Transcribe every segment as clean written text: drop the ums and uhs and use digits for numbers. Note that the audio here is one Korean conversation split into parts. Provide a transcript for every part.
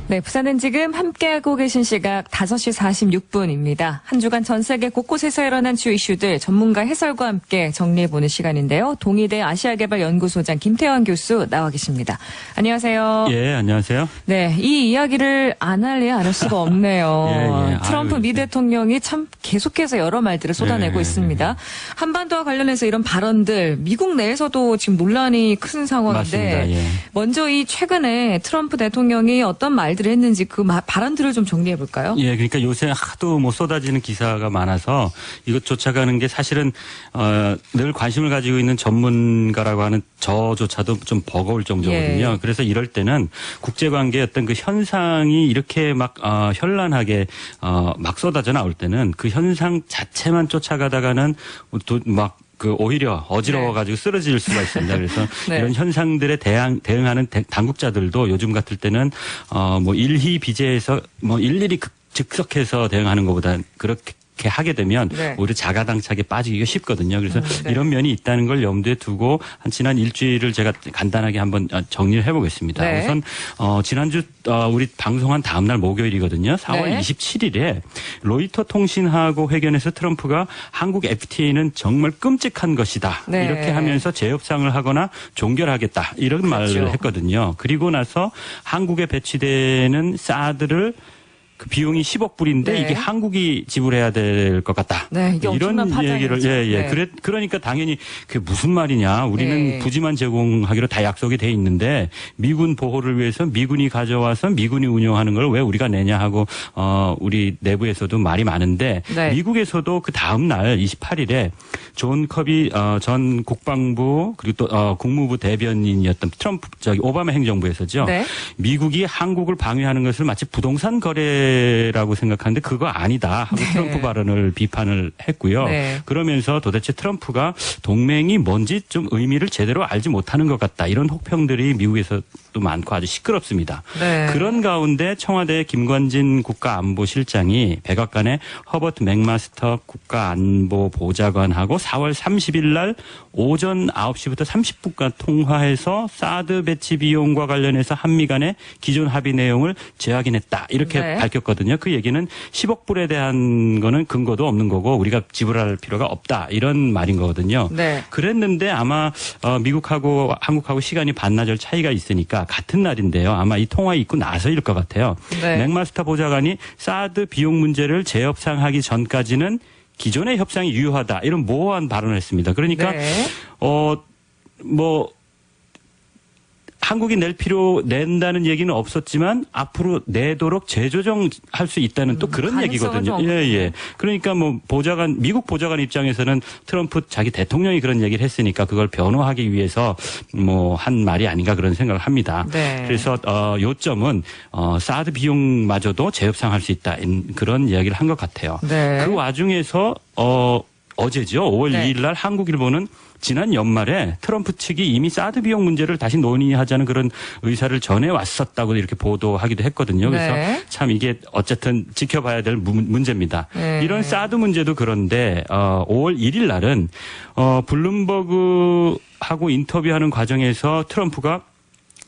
네, 부산은 지금 함께하고 계신 시각 5시 46분입니다. 한 주간 전 세계 곳곳에서 일어난 주요 이슈들 전문가 해설과 함께 정리해보는 시간인데요. 동의대 아시아개발연구소장 김태환 교수 나와 계십니다. 안녕하세요. 예, 안녕하세요. 네, 이 이야기를 안 할래야 안 할 수가 없네요. 예. 트럼프 미 대통령이 참 계속해서 여러 말들을 쏟아내고 있습니다. 한반도와 관련해서 이런 발언들 미국 내에서도 지금 논란이 큰 상황인데 맞습니다. 예. 먼저 이 최근에 트럼프 대통령이 어떤 말들을 했는지 그 발언들을 좀 정리해 볼까요? 예, 그러니까 요새 하도 쏟아지는 기사가 많아서 이것 쫓아가는 게 사실은 늘 관심을 가지고 있는 전문가라고 하는 저조차도 좀 버거울 정도거든요. 예. 그래서 이럴 때는 국제관계의 어떤 그 현상이 이렇게 막 현란하게 막 쏟아져 나올 때는 그 현상 자체만 쫓아가다가는 오히려 어지러워가지고 쓰러질 수가 있습니다. 그래서 네. 이런 현상들에 대응하는 당국자들도 요즘 같을 때는 일희비재해서 일일이 즉석해서 대응하는 것보다 그렇게 하게 되면 오히려 자가당착에 빠지기가 쉽거든요. 그래서 이런 면이 있다는 걸 염두에 두고 지난 일주일을 제가 간단하게 한번 정리를 해보겠습니다. 네. 우선 지난주 우리 방송한 다음 날 목요일이거든요. 4월 27일에 로이터 통신하고 회견에서 트럼프가 한국 FTA는 정말 끔찍한 것이다. 이렇게 하면서 재협상을 하거나 종결하겠다. 이런 말을 했거든요. 그리고 나서 한국에 배치되는 사드를 그 비용이 10억 불인데 이게 한국이 지불해야 될 것 같다. 네, 이게 이런 얘기를 네. 그러니까 당연히 그게 무슨 말이냐. 우리는 부지만 제공하기로 다 약속이 돼 있는데 미군 보호를 위해서 미군이 가져와서 미군이 운영하는 걸 왜 우리가 내냐 하고 우리 내부에서도 말이 많은데 미국에서도 그 다음 날 28일에 존 커비 전 국방부 그리고 또 국무부 대변인이었던 트럼프 오바마 행정부에서죠. 미국이 한국을 방해하는 것을 마치 부동산 거래라고 생각하는데 그거 아니다 하고 트럼프 발언을 비판을 했고요. 그러면서 도대체 트럼프가 동맹이 뭔지 좀 의미를 제대로 알지 못하는 것 같다. 이런 혹평들이 미국에서도 많고 아주 시끄럽습니다. 그런 가운데 청와대 김관진 국가안보실장이 백악관의 허버트 맥마스터 국가안보보좌관하고 4월 30일 날 오전 9시부터 30분간 통화해서 사드 배치 비용과 관련해서 한미 간의 기존 합의 내용을 재확인했다. 이렇게 밝혔거든요. 그 얘기는 10억 불에 대한 거는 근거도 없는 거고 우리가 지불할 필요가 없다. 이런 말인 거거든요. 그랬는데 아마 미국하고 한국하고 시간이 반나절 차이가 있으니까 같은 날인데요. 아마 이 통화 있고 나서일 것 같아요. 맥마스터 보좌관이 사드 비용 문제를 재협상하기 전까지는 기존의 협상이 유효하다. 이런 모호한 발언을 했습니다. 그러니까 한국이 낸다는 얘기는 없었지만 앞으로 내도록 재조정할 수 있다는 또 그런 얘기거든요. 그러니까 미국 보좌관 입장에서는 트럼프 자기 대통령이 그런 얘기를 했으니까 그걸 변호하기 위해서 한 말이 아닌가 그런 생각을 합니다. 그래서 요점은 사드 비용마저도 재협상할 수 있다. 그런 이야기를 한 것 같아요. 그 와중에서 어제죠. 5월 2일 날 한국일보는 지난 연말에 트럼프 측이 이미 사드 비용 문제를 다시 논의하자는 그런 의사를 전해왔었다고 이렇게 보도하기도 했거든요. 그래서 참 이게 어쨌든 지켜봐야 될 문제입니다. 이런 사드 문제도 그런데 5월 1일 날은 블룸버그하고 인터뷰하는 과정에서 트럼프가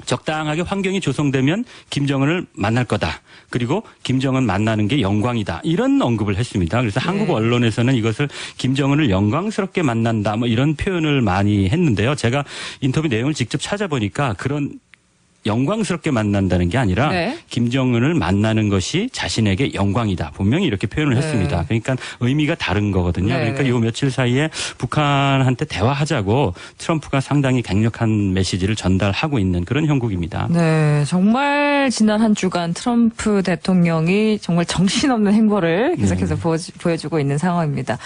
적당하게 환경이 조성되면 김정은을 만날 거다. 그리고 김정은 만나는 게 영광이다. 이런 언급을 했습니다. 그래서 한국 언론에서는 이것을 김정은을 영광스럽게 만난다. 이런 표현을 많이 했는데요. 제가 인터뷰 내용을 직접 찾아보니까 그런 영광스럽게 만난다는 게 아니라 김정은을 만나는 것이 자신에게 영광이다. 분명히 이렇게 표현을 했습니다. 그러니까 의미가 다른 거거든요. 그러니까 이 며칠 사이에 북한한테 대화하자고 트럼프가 상당히 강력한 메시지를 전달하고 있는 그런 형국입니다. 정말 지난 한 주간 트럼프 대통령이 정말 정신없는 행보를 계속해서 보여주고 있는 상황입니다.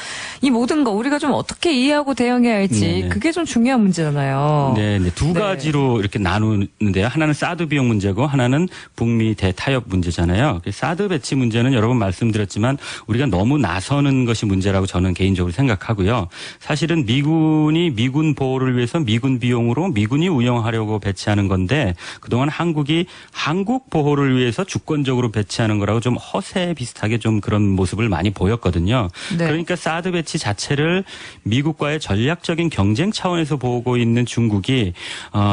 이 모든 거 우리가 좀 어떻게 이해하고 대응해야 할지 그게 좀 중요한 문제잖아요. 두 가지로 이렇게 나누는데요. 하나는 사드 비용 문제고 하나는 북미 대타협 문제잖아요. 사드 배치 문제는 여러 번 말씀드렸지만 우리가 너무 나서는 것이 문제라고 저는 개인적으로 생각하고요. 사실은 미군이 미군 보호를 위해서 미군 비용으로 미군이 운영하려고 배치하는 건데 그동안 한국이 한국 보호를 위해서 주권적으로 배치하는 거라고 좀 허세 비슷하게 좀 그런 모습을 많이 보였거든요. 그러니까 사드 배치 자체를 미국과의 전략적인 경쟁 차원에서 보고 있는 중국이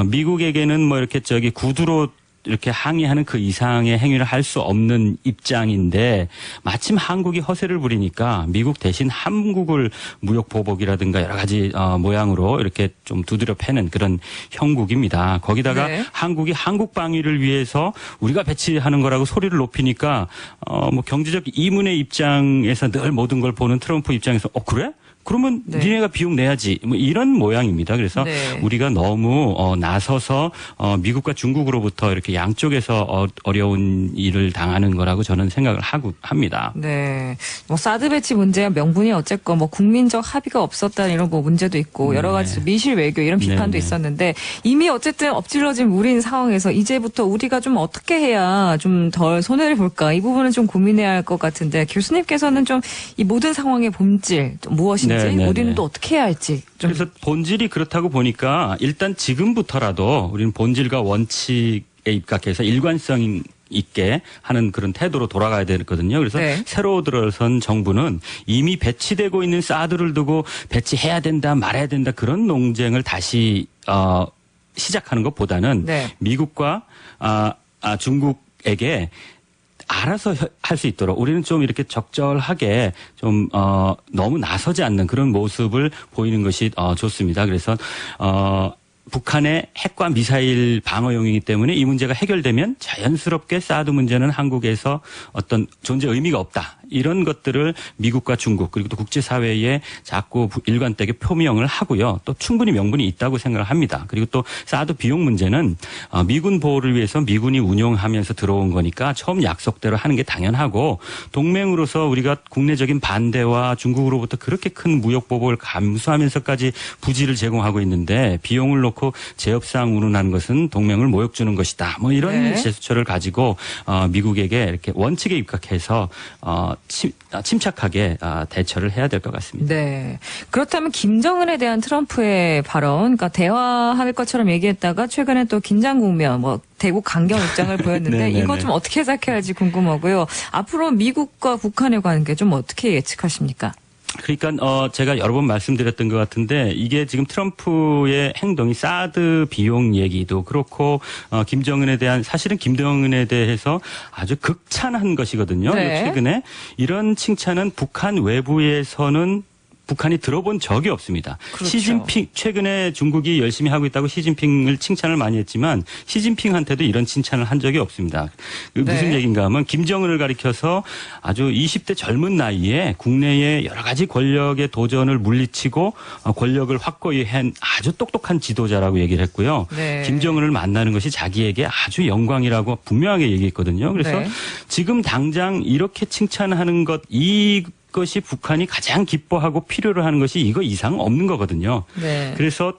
미국에게는 이렇게 구두로 이렇게 항의하는 그 이상의 행위를 할 수 없는 입장인데 마침 한국이 허세를 부리니까 미국 대신 한국을 무역 보복이라든가 여러 가지 모양으로 이렇게 좀 두드려 패는 그런 형국입니다. 거기다가 네. 한국이 한국 방위를 위해서 우리가 배치하는 거라고 소리를 높이니까 뭐 경제적 이문의 입장에서 늘 모든 걸 보는 트럼프 입장에서 그래? 그러면 네. 니네가 비용 내야지. 뭐 이런 모양입니다. 그래서 네. 우리가 너무 나서서 미국과 중국으로부터 이렇게 양쪽에서 어려운 일을 당하는 거라고 저는 생각을 합니다. 네. 뭐 사드 배치 문제야 명분이 어쨌건 뭐 국민적 합의가 없었다는 이런 뭐 문제도 있고 여러 가지 미실 외교 이런 비판도 네네. 있었는데 이미 어쨌든 엎질러진 물인 상황에서 이제부터 우리가 좀 어떻게 해야 좀 덜 손해를 볼까 이 부분은 좀 고민해야 할 것 같은데 교수님께서는 좀 이 모든 상황의 본질 좀 무엇인지 네네네. 우리는 또 어떻게 해야 할지 좀 그래서 본질이 그렇다고 보니까 일단 지금부터라도 우리는 본질과 원칙에 입각해서 일관성 있게 하는 그런 태도로 돌아가야 되거든요. 그래서 네. 새로 들어선 정부는 이미 배치되고 있는 사드를 두고 배치해야 된다 말아야 된다 그런 논쟁을 다시 시작하는 것보다는 네. 미국과 중국에게 알아서 할 수 있도록 우리는 좀 이렇게 적절하게 좀 너무 나서지 않는 그런 모습을 보이는 것이 좋습니다. 그래서 북한의 핵과 미사일 방어용이기 때문에 이 문제가 해결되면 자연스럽게 사드 문제는 한국에서 어떤 존재 의미가 없다. 이런 것들을 미국과 중국 그리고 또 국제사회에 자꾸 일관되게 표명을 하고요. 또 충분히 명분이 있다고 생각을 합니다. 그리고 또 사드 비용 문제는 미군 보호를 위해서 미군이 운용하면서 들어온 거니까 처음 약속대로 하는 게 당연하고 동맹으로서 우리가 국내적인 반대와 중국으로부터 그렇게 큰 무역 보복을 감수하면서까지 부지를 제공하고 있는데 비용을 놓고 재협상 운운하는 것은 동맹을 모욕 주는 것이다. 뭐 이런 네. 제스처를 가지고 미국에게 이렇게 원칙에 입각해서 침착하게 대처를 해야 될 것 같습니다. 네. 그렇다면 김정은에 대한 트럼프의 발언, 그러니까 대화할 것처럼 얘기했다가 최근에 또 긴장 국면, 뭐 대국 강경 입장을 보였는데 네네네. 이거 좀 어떻게 해석해야 할지 궁금하고요. 앞으로 미국과 북한의 관계 좀 어떻게 예측하십니까? 그러니까 제가 여러 번 말씀드렸던 것 같은데 이게 지금 트럼프의 행동이 사드 비용 얘기도 그렇고 김정은에 대한 사실은 김정은에 대해서 아주 극찬한 것이거든요. 네. 최근에 이런 칭찬은 북한 외부에서는 북한이 들어본 적이 없습니다. 그렇죠. 시진핑 최근에 중국이 열심히 하고 있다고 시진핑을 칭찬을 많이 했지만 시진핑한테도 이런 칭찬을 한 적이 없습니다. 무슨 네. 얘기인가 하면 김정은을 가리켜서 아주 20대 젊은 나이에 국내의 여러 가지 권력의 도전을 물리치고 권력을 확고히 한 아주 똑똑한 지도자라고 얘기를 했고요. 네. 김정은을 만나는 것이 자기에게 아주 영광이라고 분명하게 얘기했거든요. 그래서 네. 지금 당장 이렇게 칭찬하는 이것이 북한이 가장 기뻐하고 필요로 하는 것이 이거 이상 없는 거거든요. 네. 그래서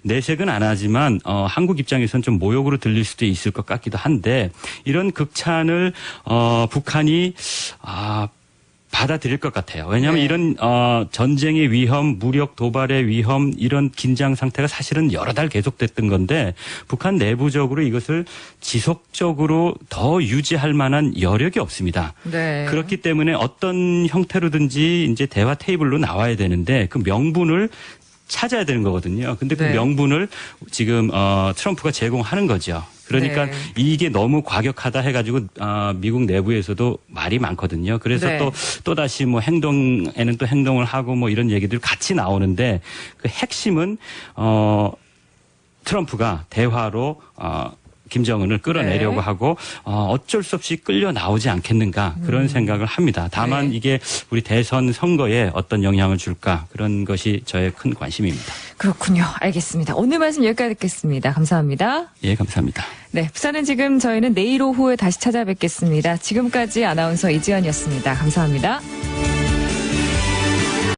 내색은 안 하지만 한국 입장에서는 좀 모욕으로 들릴 수도 있을 것 같기도 한데 이런 극찬을 북한이 받아들일 것 같아요. 왜냐하면 네. 이런 전쟁의 위험, 무력 도발의 위험 이런 긴장 상태가 사실은 여러 달 계속됐던 건데 북한 내부적으로 이것을 지속적으로 더 유지할 만한 여력이 없습니다. 네. 그렇기 때문에 어떤 형태로든지 이제 대화 테이블로 나와야 되는데 그 명분을 찾아야 되는 거거든요. 근데 그 네. 명분을 지금 트럼프가 제공하는 거죠. 그러니까 네. 이게 너무 과격하다 해가지고 미국 내부에서도 말이 많거든요. 그래서 네. 또 다시 뭐 행동에는 또 행동을 하고 뭐 이런 얘기들 같이 나오는데 그 핵심은 트럼프가 대화로 김정은을 끌어내려고 네. 하고 어쩔 수 없이 끌려 나오지 않겠는가 그런 생각을 합니다. 다만 네. 이게 우리 대선 선거에 어떤 영향을 줄까 그런 것이 저의 큰 관심입니다. 그렇군요. 알겠습니다. 오늘 말씀 여기까지 듣겠습니다. 감사합니다. 예, 감사합니다. 네, 부산은 지금 저희는 내일 오후에 다시 찾아뵙겠습니다. 지금까지 아나운서 이지연이었습니다. 감사합니다.